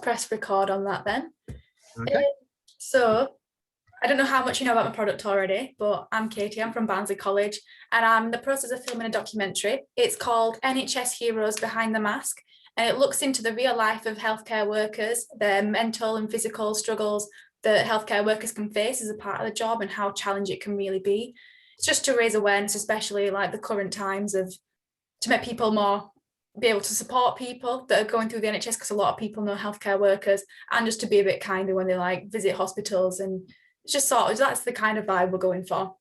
press record on that then. Okay. So I don't know how much you know about my product already, but I'm Katie, I'm from Barnsley College, and I'm in the process of filming a documentary. It's called NHS Heroes Behind the Mask, and it looks into the real life of healthcare workers, their mental and physical struggles that healthcare workers can face as a part of the job and how challenging it can really be. It's just to raise awareness, especially like the current times, of to make people more be able to support people that are going through the NHS, because a lot of people know healthcare workers, and just to be a bit kinder when they like visit hospitals, and it's just sort of, that's the kind of vibe we're going for.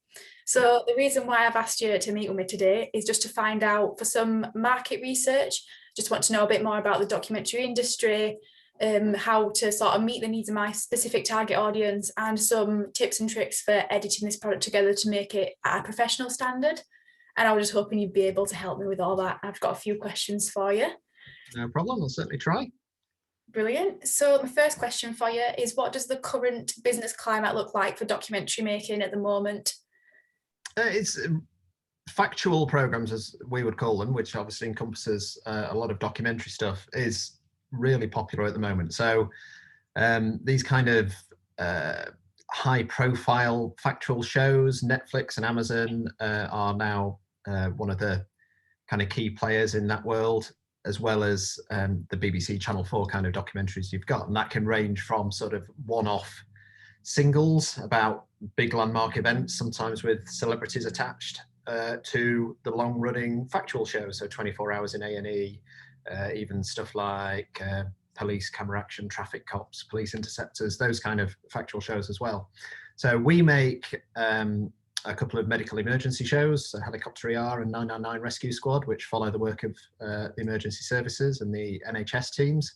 So the reason why I've asked you to meet with me today is just to find out for some market research, just want to know a bit more about the documentary industry, how to sort of meet the needs of my specific target audience, and some tips and tricks for editing this product together to make it at a professional standard. And I was just hoping you'd be able to help me with all that. I've got a few questions for you. No problem, I'll certainly try. Brilliant. So my first question for you is, what does the current business climate look like for documentary making at the moment? It's factual programs, as we would call them, which obviously encompasses a lot of documentary stuff, is really popular at the moment. So these kind of high profile factual shows, Netflix and Amazon are now one of the kind of key players in that world, as well as the BBC Channel 4 kind of documentaries you've got. And that can range from sort of one-off singles about big landmark events, sometimes with celebrities attached, to the long-running factual shows, so 24 hours in A&E, even stuff like police camera action, traffic cops, police interceptors, those kind of factual shows as well. So we make a couple of medical emergency shows, Helicopter ER and 999 Rescue Squad, which follow the work of the emergency services and the NHS teams.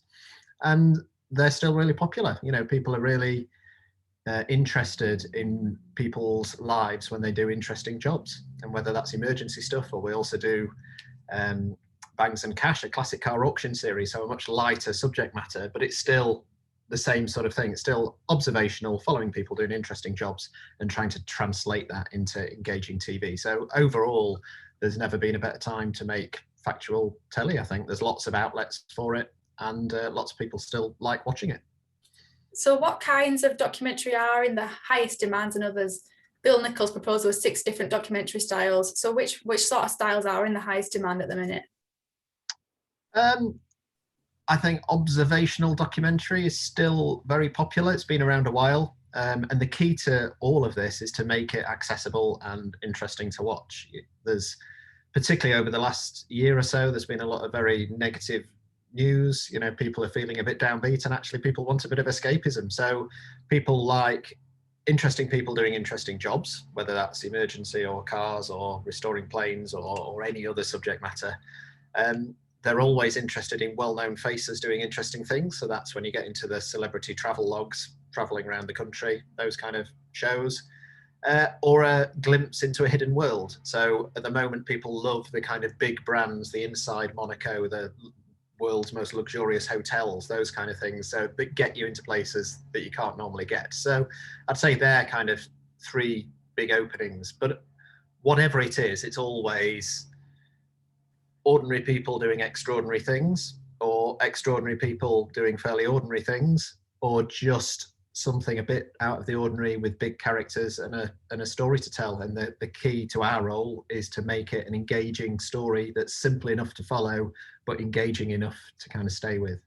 And they're still really popular. You know, people are really interested in people's lives when they do interesting jobs, and whether that's emergency stuff, or we also do Bangs and Cash, a classic car auction series, so a much lighter subject matter, but it's still the same sort of thing. It's still observational, following people doing interesting jobs and trying to translate that into engaging TV. So overall, there's never been a better time to make factual telly. I think there's lots of outlets for it, and lots of people still like watching it. So what kinds of documentary are in the highest demands and others? Bill Nichols' proposal was 6 different documentary styles. So which sort of styles are in the highest demand at the minute? I think observational documentary is still very popular. It's been around a while. And the key to all of this is to make it accessible and interesting to watch. There's, particularly over the last year or so, there's been a lot of very negative news. You know, people are feeling a bit downbeat, and actually people want a bit of escapism. So people like interesting people doing interesting jobs, whether that's emergency or cars or restoring planes or any other subject matter. They're always interested in well-known faces doing interesting things. So that's when you get into the celebrity travel logs, traveling around the country, those kind of shows, or a glimpse into a hidden world. So at the moment, people love the kind of big brands, the Inside Monaco, the world's most luxurious hotels, those kind of things. So that get you into places that you can't normally get. So I'd say they're kind of 3 big openings, but whatever it is, it's always ordinary people doing extraordinary things, or extraordinary people doing fairly ordinary things, or just something a bit out of the ordinary with big characters and a story to tell. And the key to our role is to make it an engaging story that's simple enough to follow, but engaging enough to kind of stay with.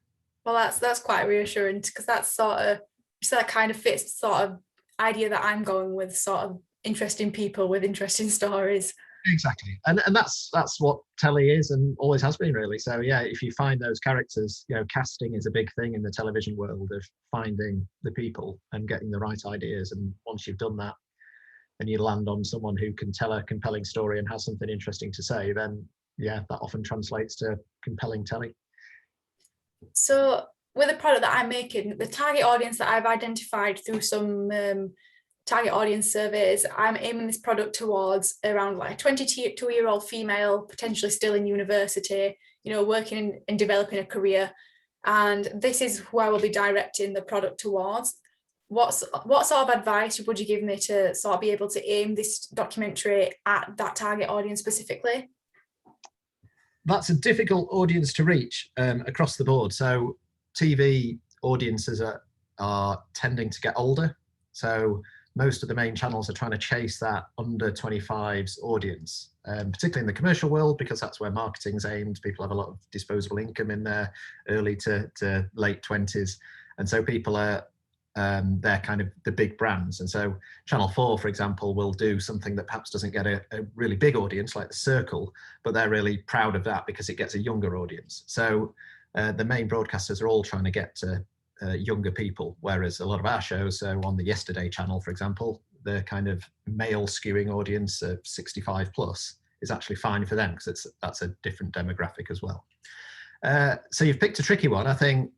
Well, that's quite reassuring, because that kind of fits the sort of idea that I'm going with, sort of interesting people with interesting stories. Exactly, and that's what telly is and always has been, really. So yeah, if you find those characters, you know, casting is a big thing in the television world, of finding the people and getting the right ideas. And once you've done that and you land on someone who can tell a compelling story and has something interesting to say, then yeah, that often translates to compelling telly. So with the product that I'm making, the target audience that I've identified through some target audience surveys, I'm aiming this product towards around like a 22-year-old female, potentially still in university, you know, working and developing a career. And this is who I will be directing the product towards. What sort of advice would you give me to sort of be able to aim this documentary at that target audience specifically? That's a difficult audience to reach across the board. So TV audiences are tending to get older. So most of the main channels are trying to chase that under 25s audience, particularly in the commercial world, because that's where marketing's aimed. People have a lot of disposable income in their early to late 20s. And so people are, they're kind of the big brands. And so Channel 4, for example, will do something that perhaps doesn't get a really big audience like The Circle, but they're really proud of that because it gets a younger audience. So the main broadcasters are all trying to get to younger people, whereas a lot of our shows, so on the Yesterday channel, for example, the kind of male skewing audience of 65 plus is actually fine for them because that's a different demographic as well. So you've picked a tricky one. I think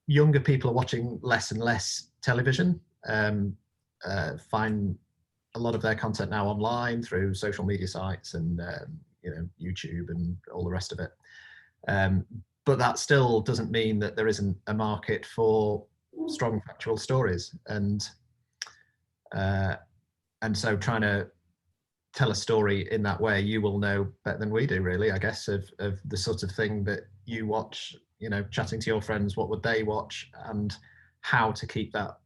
younger people are watching less and less television, find a lot of their content now online through social media sites and YouTube and all the rest of it. But that still doesn't mean that there isn't a market for strong factual stories. And so trying to tell a story in that way, you will know better than we do, really, I guess, of the sort of thing that you watch, chatting to your friends, what would they watch, and how to keep that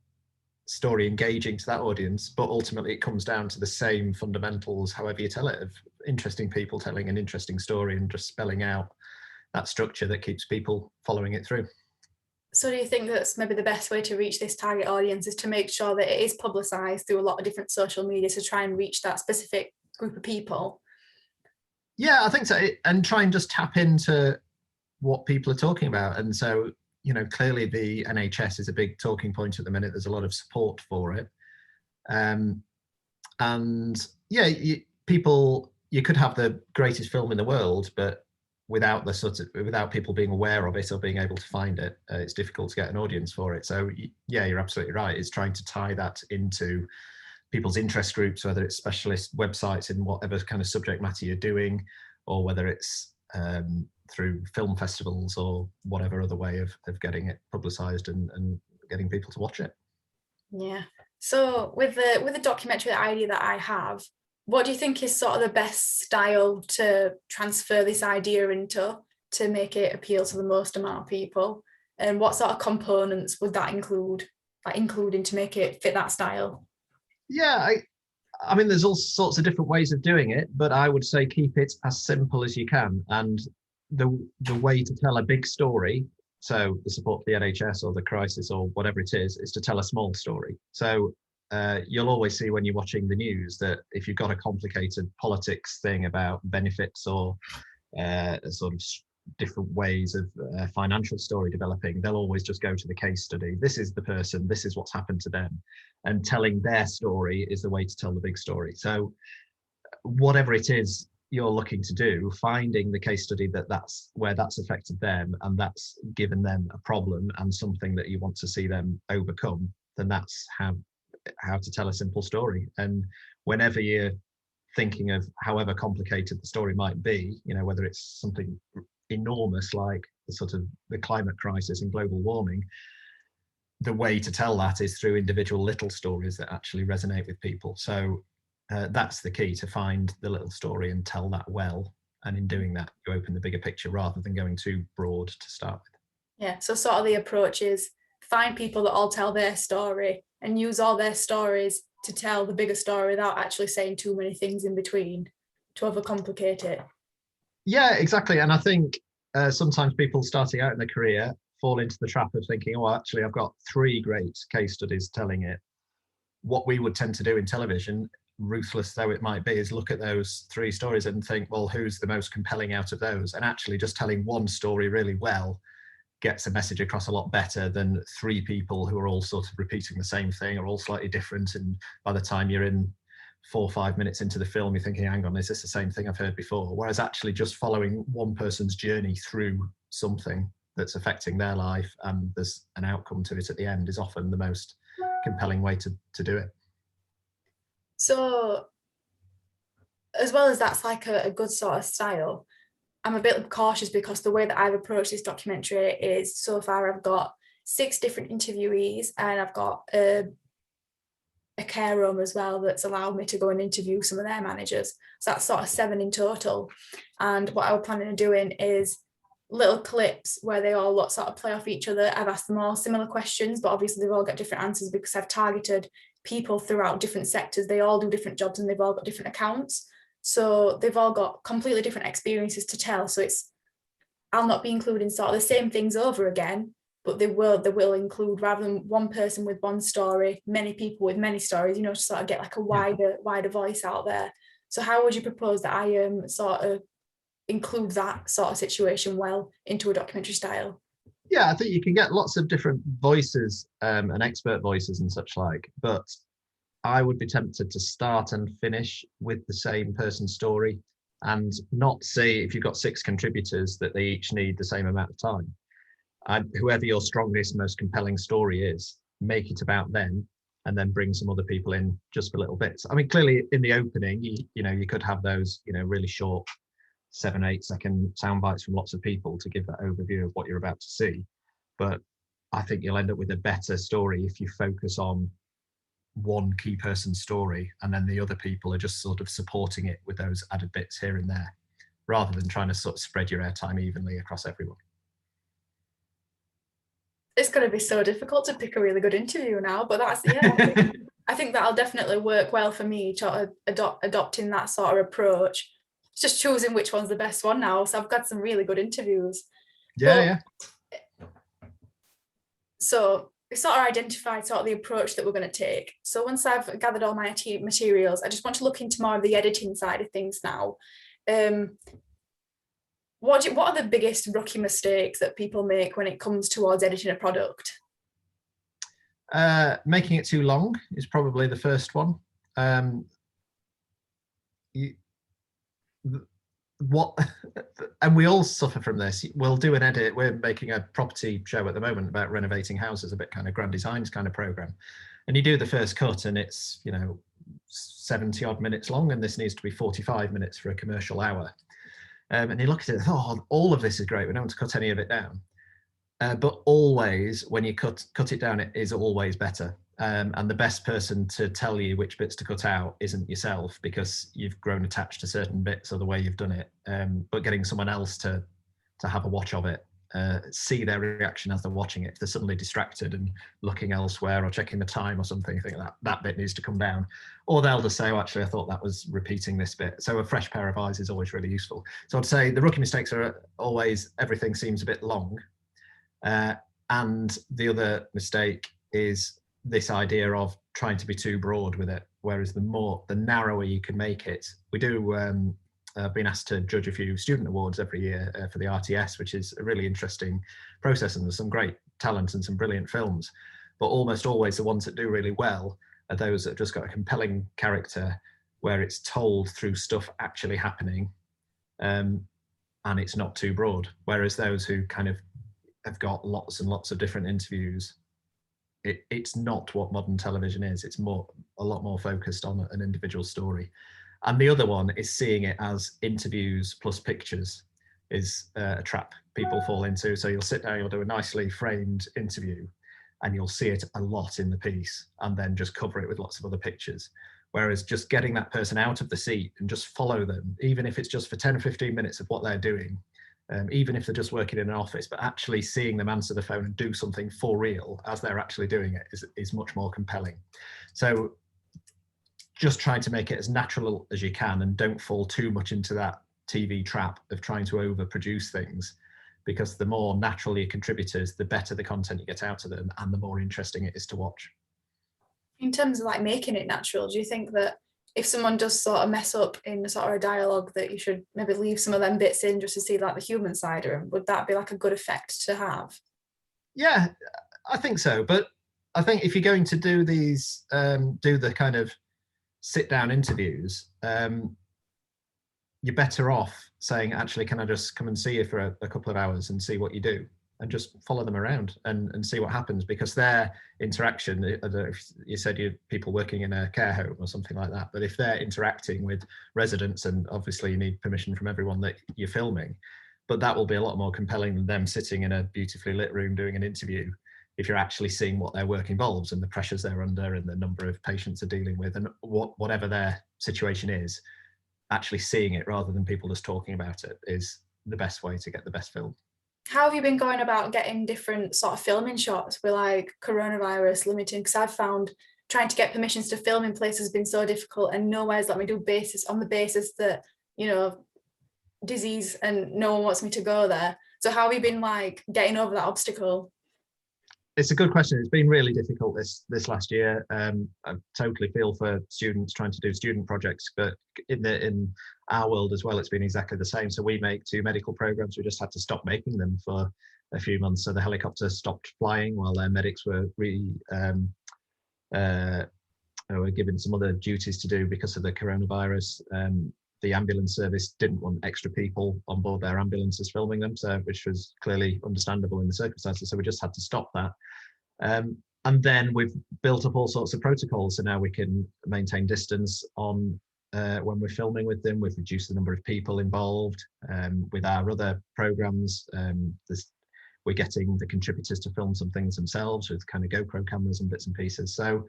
story engaging to that audience. But ultimately, it comes down to the same fundamentals, however you tell it, of interesting people telling an interesting story and just spelling out that structure that keeps people following it through. So do you think that's maybe the best way to reach this target audience is to make sure that it is publicised through a lot of different social media to try and reach that specific group of people? Yeah, I think so. And try and just tap into what people are talking about. And so, clearly the NHS is a big talking point at the minute. There's a lot of support for it. And yeah, you could have the greatest film in the world, but without people being aware of it or being able to find it, it's difficult to get an audience for it. So yeah, you're absolutely right. It's trying to tie that into people's interest groups, whether it's specialist websites in whatever kind of subject matter you're doing, or whether it's through film festivals or whatever other way of getting it publicized and getting people to watch it. Yeah. So with the documentary idea that I have, what do you think is sort of the best style to transfer this idea into to make it appeal to the most amount of people? And what sort of components would that include, including to make it fit that style? Yeah, I mean, there's all sorts of different ways of doing it, but I would say keep it as simple as you can. And the way to tell a big story, so the support for the NHS or the crisis or whatever it is to tell a small story. So you'll always see when you're watching the news that if you've got a complicated politics thing about benefits or sort of different ways of financial story developing, they'll always just go to the case study. This is the person, this is what's happened to them. And telling their story is the way to tell the big story. So whatever it is you're looking to do, finding the case study that's where that's affected them and that's given them a problem and something that you want to see them overcome, then that's how to tell a simple story. And whenever you're thinking of however complicated the story might be, whether it's something enormous like the climate crisis and global warming, the way to tell that is through individual little stories that actually resonate with people. So that's the key, to find the little story and tell that well. And in doing that, you open the bigger picture rather than going too broad to start with. Yeah, so sort of the approach is find people that all tell their story and use all their stories to tell the bigger story without actually saying too many things in between to overcomplicate it. Yeah, exactly. And I think sometimes people starting out in their career fall into the trap of thinking, oh, actually, I've got 3 great case studies telling it. What we would tend to do in television, ruthless though it might be, is look at those 3 stories and think, well, who's the most compelling out of those? And actually just telling one story really well gets a message across a lot better than 3 people who are all sort of repeating the same thing or all slightly different. And by the time you're in 4 or 5 minutes into the film, you're thinking, hang on, is this the same thing I've heard before? Whereas actually just following one person's journey through something that's affecting their life and there's an outcome to it at the end is often the most compelling way to do it. So as well as that's like a good sort of style, I'm a bit cautious because the way that I've approached this documentary is, so far I've got 6 different interviewees and I've got a care room as well that's allowed me to go and interview some of their managers. So that's sort of 7 in total. And what I was planning on doing is little clips where they all sort of play off each other. I've asked them all similar questions, but obviously they've all got different answers because I've targeted people throughout different sectors. They all do different jobs and they've all got different accounts. So they've all got completely different experiences to tell. So I'll not be including sort of the same things over again, but they will include, rather than one person with one story, many people with many stories, to sort of get like a wider voice out there. So how would you propose that I sort of include that sort of situation well into a documentary style? Yeah, I think you can get lots of different voices and expert voices and such like, but I would be tempted to start and finish with the same person's story, and not say if you've got 6 contributors that they each need the same amount of time. Whoever your strongest, most compelling story is, make it about them, and then bring some other people in just for little bits. I mean, clearly in the opening, you could have those, really short 7-8 second sound bites from lots of people to give that overview of what you're about to see. But I think you'll end up with a better story if you focus on one key person's story, and then the other people are just sort of supporting it with those added bits here and there, rather than trying to sort of spread your airtime evenly across everyone. It's going to be so difficult to pick a really good interview now, but that's, I think that'll definitely work well for me, to adopting that sort of approach. It's just choosing which one's the best one now. So I've got some really good interviews. Yeah. So we sort of identified sort of the approach that we're going to take. So once I've gathered all my materials, I just want to look into more of the editing side of things now. What are the biggest rookie mistakes that people make when it comes towards editing a product? Making it too long is probably the first one. And we all suffer from this. We'll do an edit. We're making a property show at the moment about renovating houses, a bit kind of grand designs kind of program. And you do the first cut and it's, 70 odd minutes long, and this needs to be 45 minutes for a commercial hour. And you look at it, all of this is great. We don't want to cut any of it down. But always, when you cut it down, it is always better. And the best person to tell you which bits to cut out isn't yourself, because you've grown attached to certain bits or the way you've done it. But getting someone else to have a watch of it, see their reaction as they're watching it. If they're suddenly distracted and looking elsewhere or checking the time or something, you think that bit needs to come down. Or they'll just say, actually, I thought that was repeating this bit. So a fresh pair of eyes is always really useful. So I'd say the rookie mistakes are always everything seems a bit long. And the other mistake is this idea of trying to be too broad with it, whereas the narrower you can make it. We do been asked to judge a few student awards every year for the RTS, which is a really interesting process, and there's some great talent and some brilliant films, but almost always the ones that do really well are those that have just got a compelling character where it's told through stuff actually happening, and it's not too broad, whereas those who kind of have got lots and lots of different interviews, it's not what modern television is. It's a lot more focused on an individual story. And the other one is seeing it as interviews plus pictures is a trap people fall into. So you'll sit down, you'll do a nicely framed interview, and you'll see it a lot in the piece, and then just cover it with lots of other pictures. Whereas just getting that person out of the seat and just follow them, even if it's just for 10 or 15 minutes of what they're doing, even if they're just working in an office, but actually seeing them answer the phone and do something for real as they're actually doing it is much more compelling. So just trying to make it as natural as you can, and don't fall too much into that TV trap of trying to overproduce things, because the more natural your contributors, the better the content you get out of them, and the more interesting it is to watch. In terms of like making it natural, do you think that if someone does sort of mess up in sort of a dialogue, that you should maybe leave some of them bits in just to see like the human side of them? Would that be like a good effect to have? Yeah, I think so. But I think if you're going to do these, do the kind of sit down interviews, you're better off saying, actually, can I just come and see you for a couple of hours and see what you do? And just follow them around and see what happens, because their interaction, I don't know if you said you're people working in a care home or something like that, but if they're interacting with residents, and obviously you need permission from everyone that you're filming, but that will be a lot more compelling than them sitting in a beautifully lit room doing an interview, if you're actually seeing what their work involves and the pressures they're under and the number of patients they're dealing with, and whatever their situation is, actually seeing it rather than people just talking about it is the best way to get the best film. How have you been going about getting different sort of filming shots with like coronavirus limiting? Because I've found trying to get permissions to film in places has been so difficult, and nowhere's let me do basis on the basis that, you know, disease, and no one wants me to go there. So how have you been like getting over that obstacle? It's a good question. It's been really difficult this last year. I totally feel for students trying to do student projects, but in our world as well, it's been exactly the same. So we make 2 medical programs. We just had to stop making them for a few months. So the helicopter stopped flying while their medics were were given some other duties to do because of the coronavirus. The ambulance service didn't want extra people on board their ambulances filming them, so which was clearly understandable in the circumstances. So we just had to stop that. And then we've built up all sorts of protocols, so now we can maintain distance on when we're filming with them. We've reduced the number of people involved. With our other programs, we're getting the contributors to film some things themselves with kind of GoPro cameras and bits and pieces. So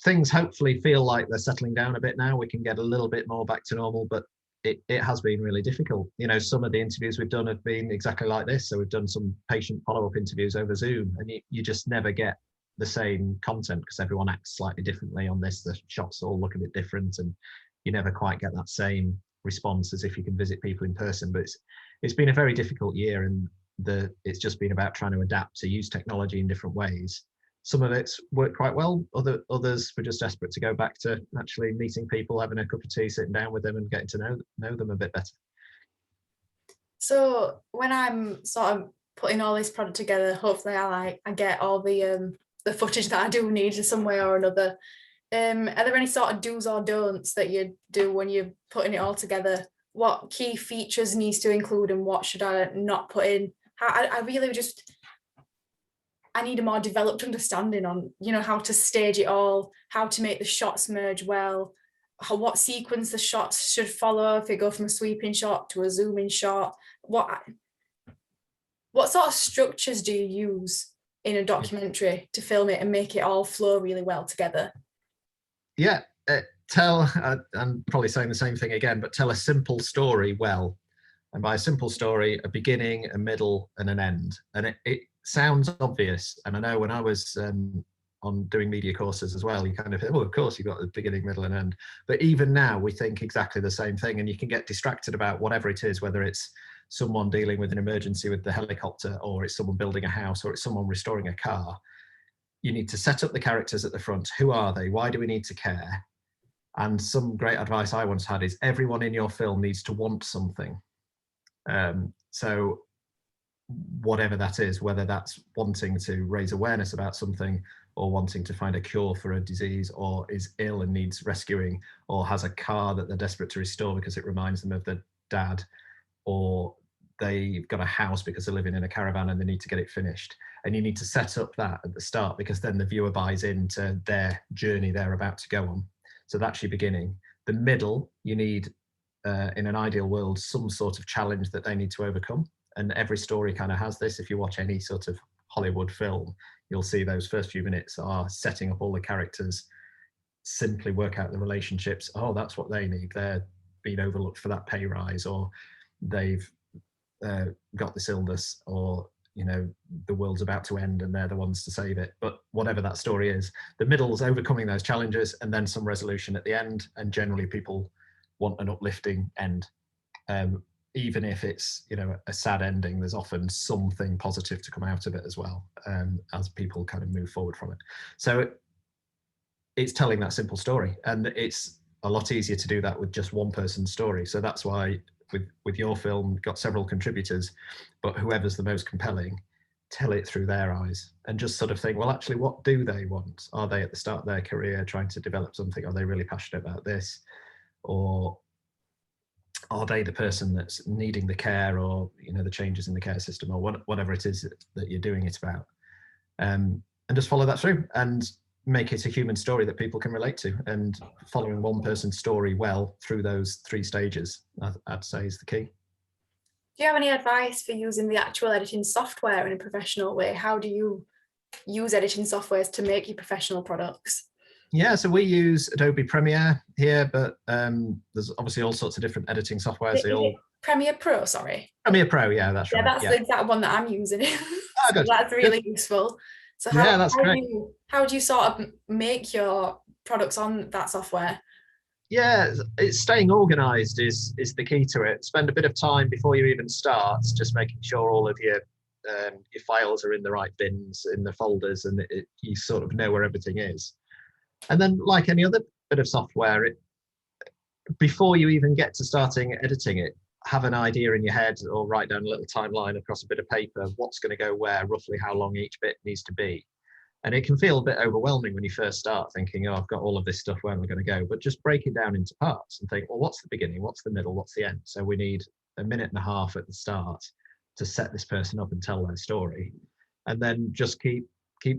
things hopefully feel like they're settling down a bit now. We can get a little bit more back to normal, but it has been really difficult. You know, some of the interviews we've done have been exactly like this. So we've done some patient follow-up interviews over Zoom, and you just never get the same content because everyone acts slightly differently on this. The shots all look a bit different, and you never quite get that same response as if you can visit people in person. But it's been a very difficult year, and it's just been about trying to adapt to use technology in different ways. Some of it's worked quite well. Others were just desperate to go back to actually meeting people, having a cup of tea, sitting down with them, and getting to know them a bit better. So when I'm sort of putting all this product together, hopefully I get all the footage that I do need some way or another. Are there any sort of do's or don'ts that you do when you're putting it all together? What key features needs to include, and what should I not put in? I really just, I need a more developed understanding on, you know, how to stage it all, how to make the shots merge well, what sequence the shots should follow, if they go from a sweeping shot to a zooming shot. What sort of structures do you use in a documentary to film it and make it all flow really well together? Yeah, I'm probably saying the same thing again, but tell a simple story well. And by a simple story, a beginning, a middle, and an end. And it sounds obvious. And I know when I was on doing media courses as well, you kind of think, well, of course you've got the beginning, middle, and end. But even now we think exactly the same thing, and you can get distracted about whatever it is, whether it's someone dealing with an emergency with the helicopter, or it's someone building a house, or it's someone restoring a car. You need to set up the characters at the front. Who are they? Why do we need to care? And some great advice I once had is everyone in your film needs to want something. So whatever that is, whether that's wanting to raise awareness about something, or wanting to find a cure for a disease, or is ill and needs rescuing, or has a car that they're desperate to restore because it reminds them of their dad, or they've got a house because they're living in a caravan and they need to get it finished. And you need to set up that at the start, because then the viewer buys into their journey they're about to go on. So that's your beginning. The middle, you need, in an ideal world, some sort of challenge that they need to overcome. And every story kind of has this. If you watch any sort of Hollywood film, you'll see those first few minutes are setting up all the characters, simply work out the relationships. Oh, that's what they need. They're being overlooked for that pay rise, or they've got this illness, or the world's about to end and they're the ones to save it. But whatever that story is, the middle's overcoming those challenges and then some resolution at the end. And generally people want an uplifting end. Even if it's a sad ending, there's often something positive to come out of it as well, as people kind of move forward from it. So it's telling that simple story, and it's a lot easier to do that with just one person's story. So that's why with your film, got several contributors, but whoever's the most compelling, tell it through their eyes, and just sort of think, well, actually, what do they want? Are they at the start of their career trying to develop something? Are they really passionate about this? Or are they the person that's needing the care, or the changes in the care system, or whatever it is that you're doing it about? And just follow that through and make it a human story that people can relate to. And following one person's story well through those 3 stages, I'd say, is the key. Do you have any advice for using the actual editing software in a professional way? How do you use editing softwares to make your professional products? Yeah, so we use Adobe Premiere here, but there's obviously all sorts of different editing softwares. Premiere Pro, sorry. Premiere Pro, yeah, that's Yeah, right. that's Yeah. the exact one that I'm using. Ah, So good. that's Good. really useful. So Yeah, that's great. how do you sort of make your products on that software? Yeah, it's staying organized is the key to it. Spend a bit of time before you even start, just making sure all of your files are in the right bins, in the folders, and you sort of know where everything is. And then, like any other bit of software, before you even get to starting editing it, have an idea in your head or write down a little timeline across a bit of paper, what's going to go where, roughly how long each bit needs to be. And it can feel a bit overwhelming when you first start thinking, oh, I've got all of this stuff, where am I going to go? But just break it down into parts and think, well, what's the beginning? What's the middle? What's the end? So we need a minute and a half at the start to set this person up and tell their story. And then just keep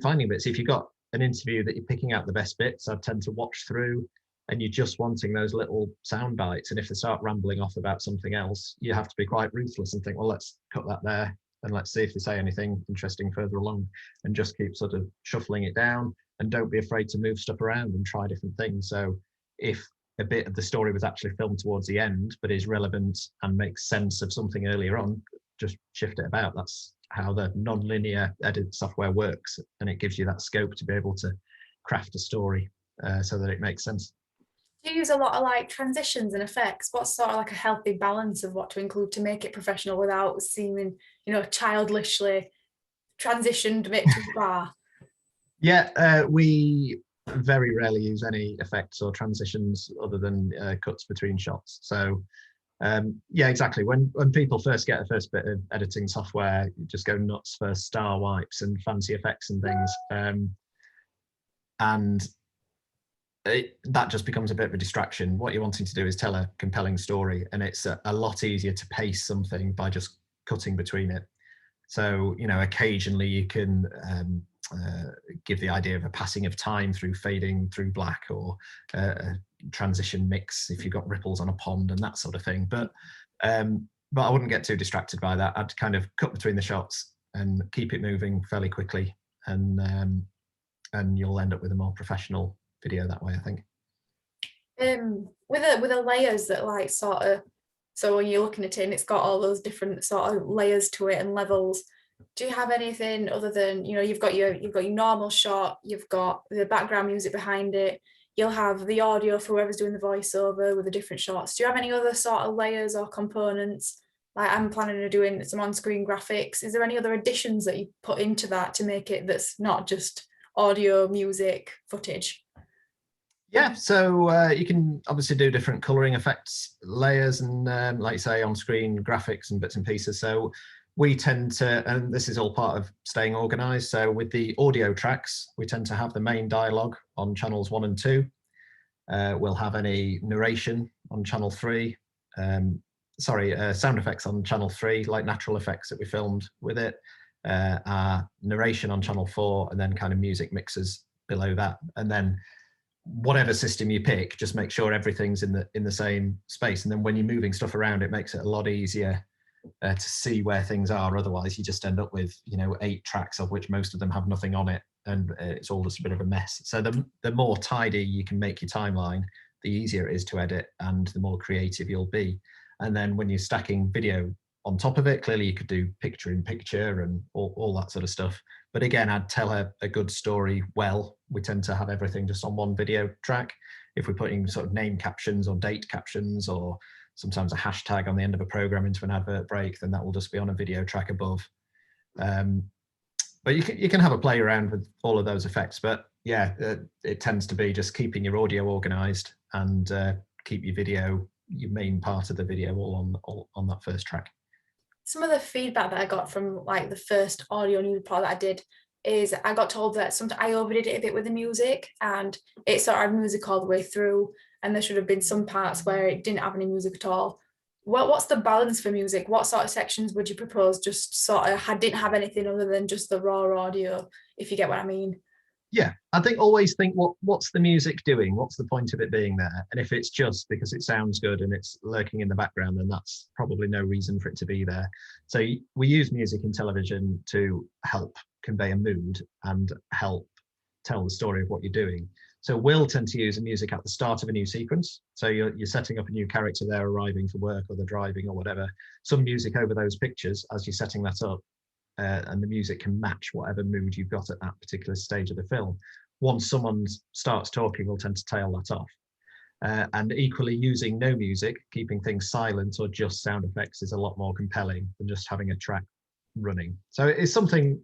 finding bits. If you've got an interview that you're picking out the best bits, I tend to watch through, and you're just wanting those little sound bites. And if they start rambling off about something else, you have to be quite ruthless and think, well, let's cut that there and let's see if they say anything interesting further along, and just keep sort of shuffling it down, and don't be afraid to move stuff around and try different things. So if a bit of the story was actually filmed towards the end but is relevant and makes sense of something earlier on, just shift it about. That's how the non-linear edit software works, and it gives you that scope to be able to craft a story so that it makes sense. Do you use a lot of like transitions and effects? What's sort of like a healthy balance of what to include to make it professional without seeming, childishly transitioned a bit too far? Yeah, we very rarely use any effects or transitions other than cuts between shots. So yeah, exactly. When people first get the first bit of editing software, you just go nuts for star wipes and fancy effects and things. And that just becomes a bit of a distraction. What you're wanting to do is tell a compelling story, and it's a lot easier to pace something by just cutting between it. So, occasionally you can give the idea of a passing of time through fading through black, or a transition mix if you've got ripples on a pond and that sort of thing. But I wouldn't get too distracted by that. I'd kind of cut between the shots and keep it moving fairly quickly, and you'll end up with a more professional video that way, I think. With the layers that like sort of, so when you're looking at it and it's got all those different sort of layers to it and levels, do you have anything other than, you've got your normal shot, you've got the background music behind it, you'll have the audio for whoever's doing the voiceover with the different shots. Do you have any other sort of layers or components? Like I'm planning on doing some on-screen graphics. Is there any other additions that you put into that to make it that's not just audio, music, footage? Yeah, so you can obviously do different coloring effects, layers, and like you say, on-screen graphics and bits and pieces. So we tend to, and this is all part of staying organized. So with the audio tracks, we tend to have the main dialogue on channels 1 and 2. We'll have any narration on channel 3. Sound effects on channel 3, like natural effects that we filmed with it. Our narration on channel 4, and then kind of music mixers below that. And then whatever system you pick, just make sure everything's in the same space. And then when you're moving stuff around, it makes it a lot easier to see where things are. Otherwise, you just end up with 8 tracks, of which most of them have nothing on it, and it's all just a bit of a mess. So the more tidy you can make your timeline, the easier it is to edit, and the more creative you'll be. And then when you're stacking video on top of it, clearly you could do picture in picture and all that sort of stuff. But again, I'd tell a good story well. We tend to have everything just on one video track. If we're putting sort of name captions or date captions, or sometimes a hashtag on the end of a program into an advert break, then that will just be on a video track above. But you can have a play around with all of those effects. But yeah, it tends to be just keeping your audio organized, and keep your video, your main part of the video, all on that first track. Some of the feedback that I got from like the first audio news part that I did is I got told that sometimes I overdid it a bit with the music, and it sort of had music all the way through, and there should have been some parts where it didn't have any music at all. What's the balance for music? What sort of sections would you propose? Just sort of didn't have anything other than just the raw audio, if you get what I mean. Yeah, I think always think what's the music doing? What's the point of it being there? And if it's just because it sounds good and it's lurking in the background, then that's probably no reason for it to be there. So we use music in television to help convey a mood and help tell the story of what you're doing. So we'll tend to use the music at the start of a new sequence. So you're setting up a new character, they're arriving for work or they're driving or whatever. Some music over those pictures as you're setting that up, and the music can match whatever mood you've got at that particular stage of the film. Once someone starts talking, we'll tend to tail that off. And equally, using no music, keeping things silent or just sound effects is a lot more compelling than just having a track running. So it's something,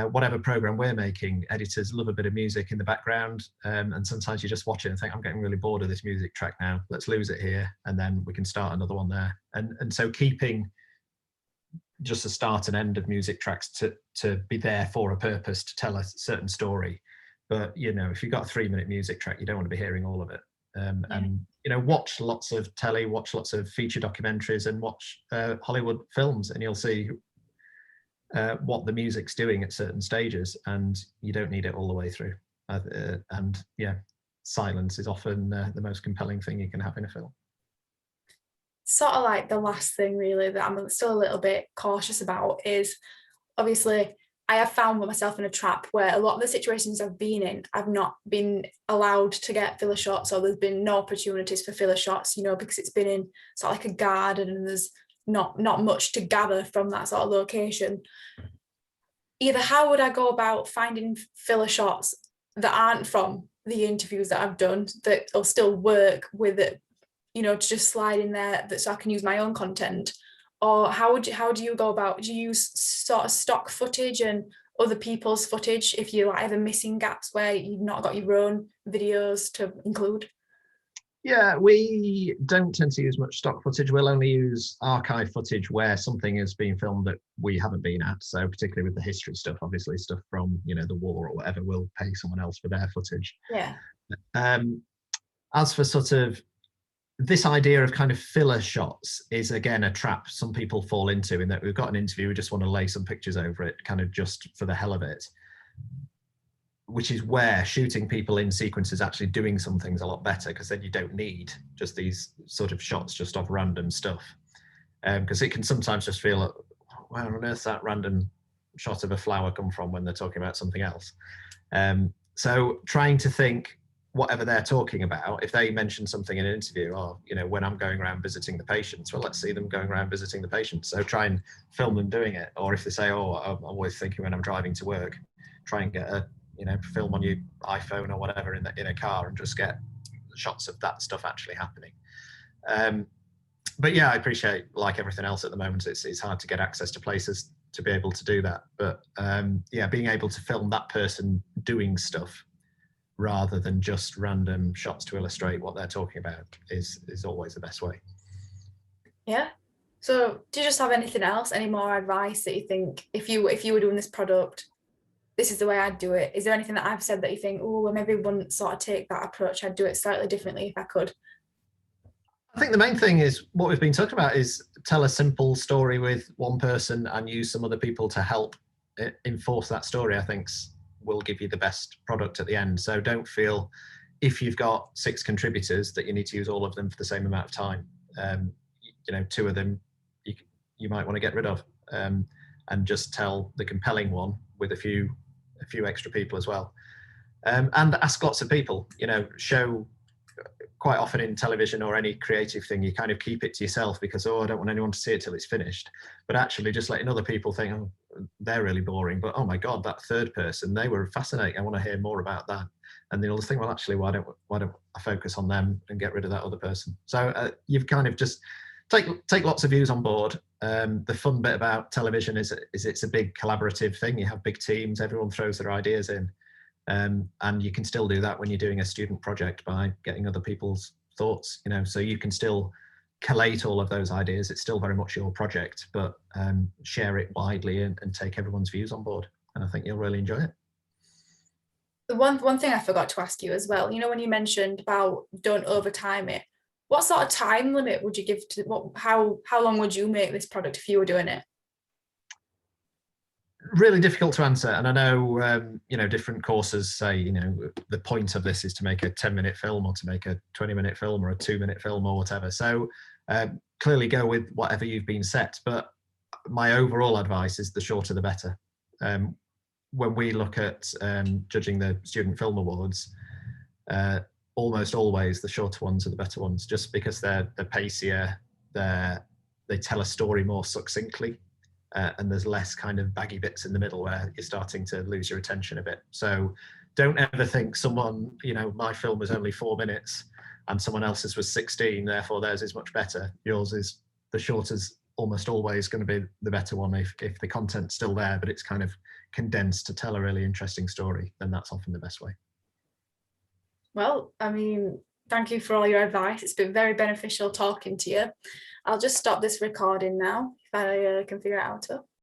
whatever program we're making, editors love a bit of music in the background, and sometimes you just watch it and think, I'm getting really bored of this music track now, let's lose it here, and then we can start another one there. And so keeping just the start and end of music tracks to be there for a purpose, to tell a certain story. But if you've got a 3-minute music track, you don't want to be hearing all of it. And watch lots of telly, watch lots of feature documentaries, and watch Hollywood films, and you'll see what the music's doing at certain stages, and you don't need it all the way through. And silence is often the most compelling thing you can have in a film. Sort of like the last thing really that I'm still a little bit cautious about is, obviously I have found myself in a trap where a lot of the situations I've been in, I've not been allowed to get filler shots, or there's been no opportunities for filler shots, because it's been in sort of like a garden and there's not much to gather from that sort of location. Either how would I go about finding filler shots that aren't from the interviews that I've done that will still work with it, to just slide in there so I can use my own content? Or how do you go about, do you use sort of stock footage and other people's footage if you're like ever missing gaps where you've not got your own videos to include? Yeah, we don't tend to use much stock footage. We'll only use archive footage where something has been filmed that we haven't been at. So particularly with the history stuff, obviously stuff from, the war or whatever, we'll pay someone else for their footage. Yeah. As for sort of this idea of kind of filler shots is, again, a trap some people fall into, in that we've got an interview, we just want to lay some pictures over it, kind of just for the hell of it, which is where shooting people in sequences actually doing some things a lot better, because then you don't need just these sort of shots just of random stuff, because it can sometimes just feel like, where on earth that random shot of a flower come from when they're talking about something else. So trying to think, whatever they're talking about, if they mention something in an interview, or when I'm going around visiting the patients, well, let's see them going around visiting the patients, so try and film them doing it. Or if they say, oh, I'm always thinking when I'm driving to work, try and get a film on your iPhone or whatever in a car, and just get shots of that stuff actually happening. But yeah, I appreciate, like everything else at the moment, it's hard to get access to places to be able to do that. But being able to film that person doing stuff rather than just random shots to illustrate what they're talking about is always the best way. Yeah. So do you just have anything else, any more advice that you think, if you were doing this product, this is the way I'd do it? Is there anything that I've said that you think, oh, well, maybe wouldn't sort of take that approach, I'd do it slightly differently if I could? I think the main thing is what we've been talking about, is tell a simple story with one person and use some other people to help enforce that story. I think will give you the best product at the end. So don't feel, if you've got 6 contributors, that you need to use all of them for the same amount of time. 2 of them you might want to get rid of, and just tell the compelling one with a few extra people as well. And ask lots of people. Show, quite often in television or any creative thing, you kind of keep it to yourself because, I don't want anyone to see it till it's finished. But actually just letting other people think, oh, they're really boring, but oh my God, that third person, they were fascinating, I want to hear more about that. And then you'll think, well, actually, why don't I focus on them and get rid of that other person? So you've kind of just take lots of views on board. The fun bit about television is it's a big collaborative thing. You have big teams, everyone throws their ideas in. And you can still do that when you're doing a student project by getting other people's thoughts, so you can still collate all of those ideas. It's still very much your project, but share it widely and take everyone's views on board. And I think you'll really enjoy it. The one thing I forgot to ask you as well, when you mentioned about don't overtime it, what sort of time limit would you give to how long would you make this product if you were doing it? Really difficult to answer. And I know, different courses say, the point of this is to make a 10-minute film or to make a 20-minute film or a 2-minute film or whatever. So clearly go with whatever you've been set. But my overall advice is the shorter the better. when we look at judging the Student Film Awards, almost always the shorter ones are the better ones, just because they're pacier, they tell a story more succinctly, and there's less kind of baggy bits in the middle where you're starting to lose your attention a bit. So don't ever think someone, my film was only 4 minutes and someone else's was 16, therefore theirs is much better. Yours is, the shorter's almost always going to be the better one if the content's still there, but it's kind of condensed to tell a really interesting story, then that's often the best way. Well, thank you for all your advice. It's been very beneficial talking to you. I'll just stop this recording now if I can figure out how to.